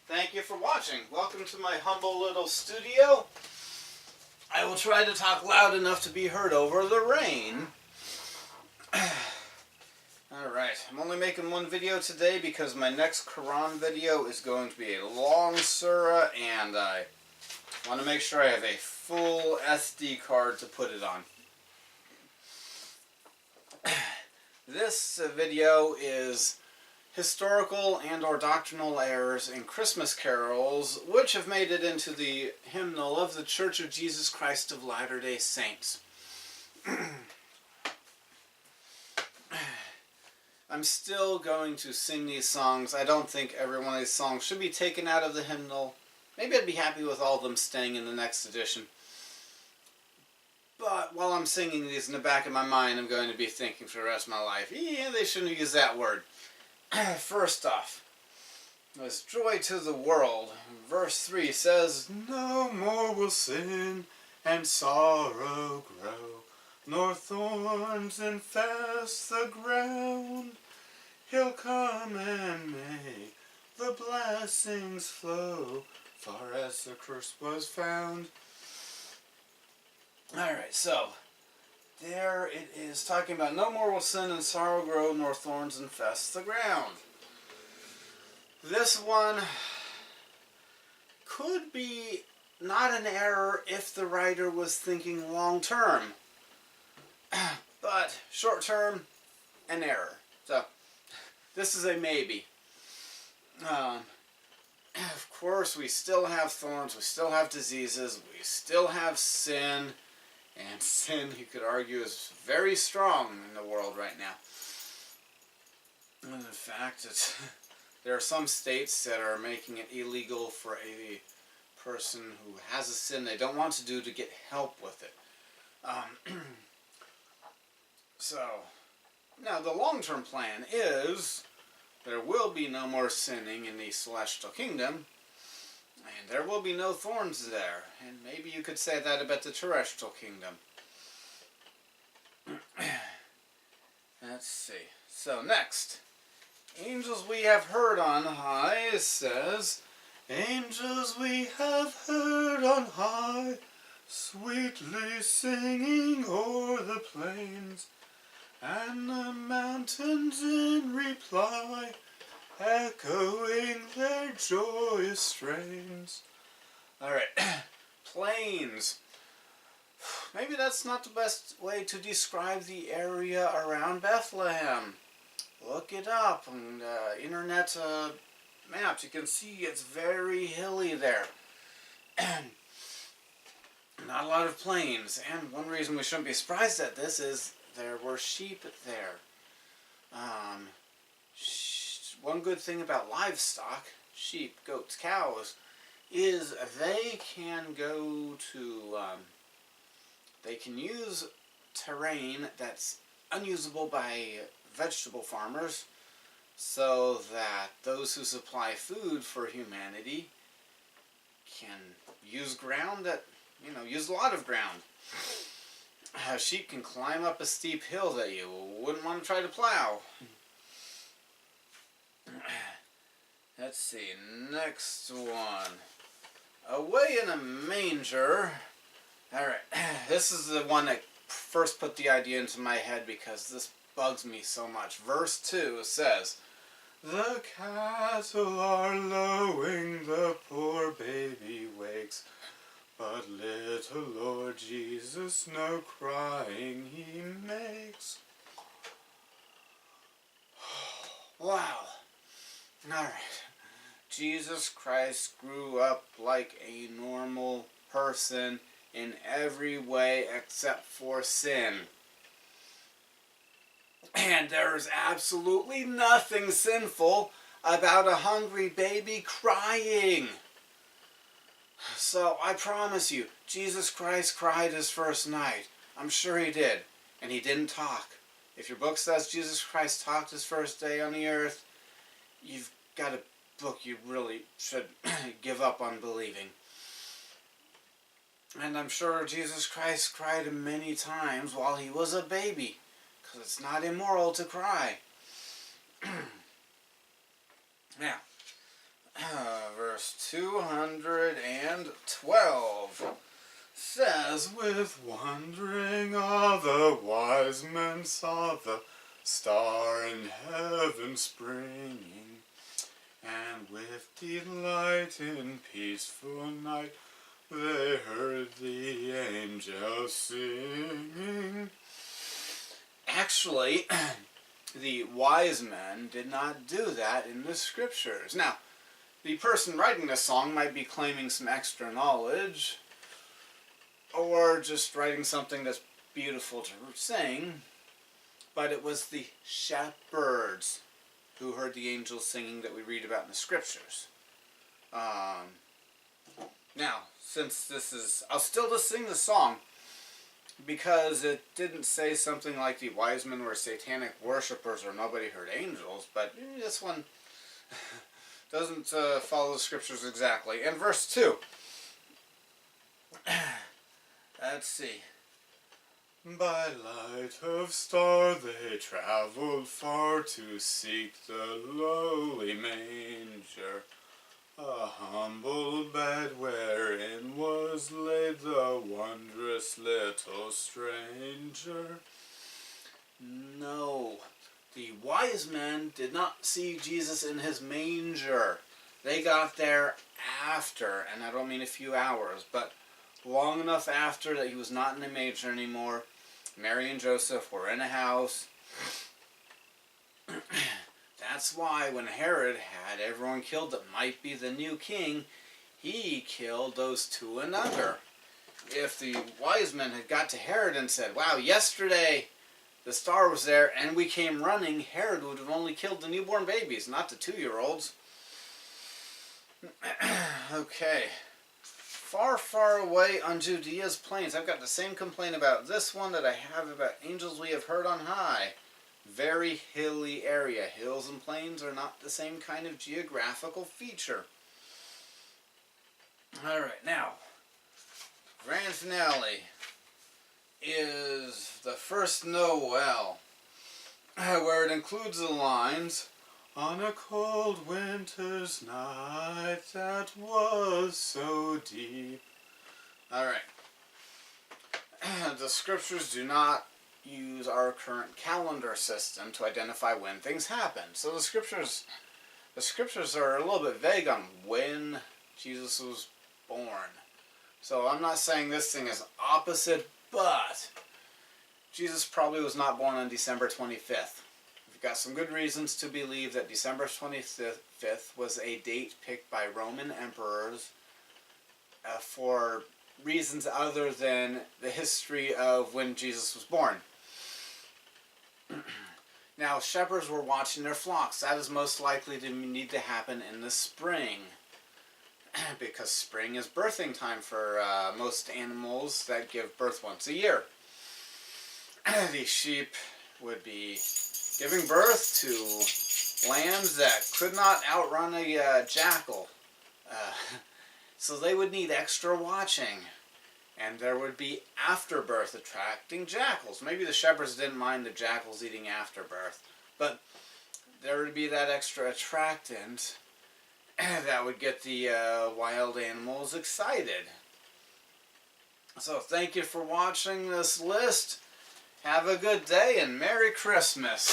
Thank you for watching. Welcome to my humble little studio. I will try to talk loud enough to be heard over the rain. Alright, I'm only making one video today because my next Quran video is going to be a long surah, and I want to make sure I have a full SD card to put it on. This video is historical and or doctrinal errors in Christmas carols which have made it into the hymnal of the Church of Jesus Christ of Latter-day Saints. I'm still going to sing these songs. I don't think every one of these songs should be taken out of the hymnal. Maybe I'd be happy with all of them staying in the next edition. But while I'm singing these, in the back of my mind, I'm going to be thinking for the rest of my life, yeah, they shouldn't use that word. First off, there's joy to the world. Verse 3 says, "No more will sin and sorrow grow, nor thorns infest the ground. He'll come and make the blessings flow, far as the curse was found." Alright, so there it is, talking about no more will sin and sorrow grow, nor thorns infest the ground. This one could be not an error if the writer was thinking long term, but short term, an error. So this is a maybe. Of course, we still have thorns, we still have diseases, we still have sin. And sin, you could argue, is very strong in the world right now. And in fact, there are some states that are making it illegal for a person who has a sin they don't want to do to get help with it. So, now the long-term plan is there will be no more sinning in the celestial kingdom. And there will be no thorns there. And maybe you could say that about the terrestrial kingdom. Let's see. So next. Angels we have heard on high says, "Angels we have heard on high, sweetly singing o'er the plains, and the mountains in reply, echoing their joyous strains." Alright, plains. Maybe that's not the best way to describe the area around Bethlehem. Look it up on internet maps. You can see it's very hilly there. Not a lot of plains. And one reason we shouldn't be surprised at this is there were sheep there. One good thing about livestock, sheep, goats, cows, is they can go to, they can use terrain that's unusable by vegetable farmers, so that those who supply food for humanity can use ground that, use a lot of ground. Sheep can climb up a steep hill that you wouldn't want to try to plow. Let's see, next one. Away in a manger. Alright, this is the one that first put the idea into my head because this bugs me so much. Verse 2 says, "The cattle are lowing, the poor baby wakes, but little Lord Jesus no crying he makes." Wow. Alright. Jesus Christ grew up like a normal person in every way except for sin. And there is absolutely nothing sinful about a hungry baby crying. So I promise you, Jesus Christ cried his first night. I'm sure he did. And he didn't talk. If your book says Jesus Christ talked his first day on the earth, you've got a book you really should give up on believing. And I'm sure Jesus Christ cried many times while he was a baby, because it's not immoral to cry. Now, verse 212 says, with wondering awe the wise men saw the star in heaven springing, and with delight in peaceful night they heard the angels singing. Actually, the wise men did not do that in the scriptures. Now, the person writing this song might be claiming some extra knowledge, or just writing something that's beautiful to sing, but it was the shepherds who heard the angels singing that we read about in the scriptures. Now, since this is, I'll still just sing the song, because it didn't say something like the wise men were satanic worshippers or nobody heard angels, but this one doesn't follow the scriptures exactly. In verse 2, let's see. By light of star they traveled far to seek the lowly manger, a humble bed wherein was laid the wondrous little stranger. No, the wise men did not see Jesus in his manger. They got there after, and I don't mean a few hours, but long enough after that he was not in the manger anymore. Mary and Joseph were in a house. That's why when Herod had everyone killed that might be the new king, he killed those two and under. If the wise men had got to Herod and said, wow, yesterday the star was there and we came running, Herod would have only killed the newborn babies, not the 2-year-olds. Okay. Far, far away on Judea's plains. I've got the same complaint about this one that I have about angels we have heard on high. Very hilly area. Hills and plains are not the same kind of geographical feature. Alright, now, grand finale is the first Noel, where it includes the lines, on a cold winter's night that was so deep. Alright. The scriptures do not use our current calendar system to identify when things happen. So the scriptures are a little bit vague on when Jesus was born. So I'm not saying this thing is opposite, but Jesus probably was not born on December 25th. We've got some good reasons to believe that December 25th was a date picked by Roman emperors for reasons other than the history of when Jesus was born. Now, shepherds were watching their flocks. That is most likely to need to happen in the spring, because spring is birthing time for most animals that give birth once a year. The sheep would be giving birth to lambs that could not outrun a jackal. So they would need extra watching. And there would be afterbirth attracting jackals. Maybe the shepherds didn't mind the jackals eating afterbirth, but there would be that extra attractant that would get the wild animals excited. So thank you for watching this list. Have a good day and Merry Christmas.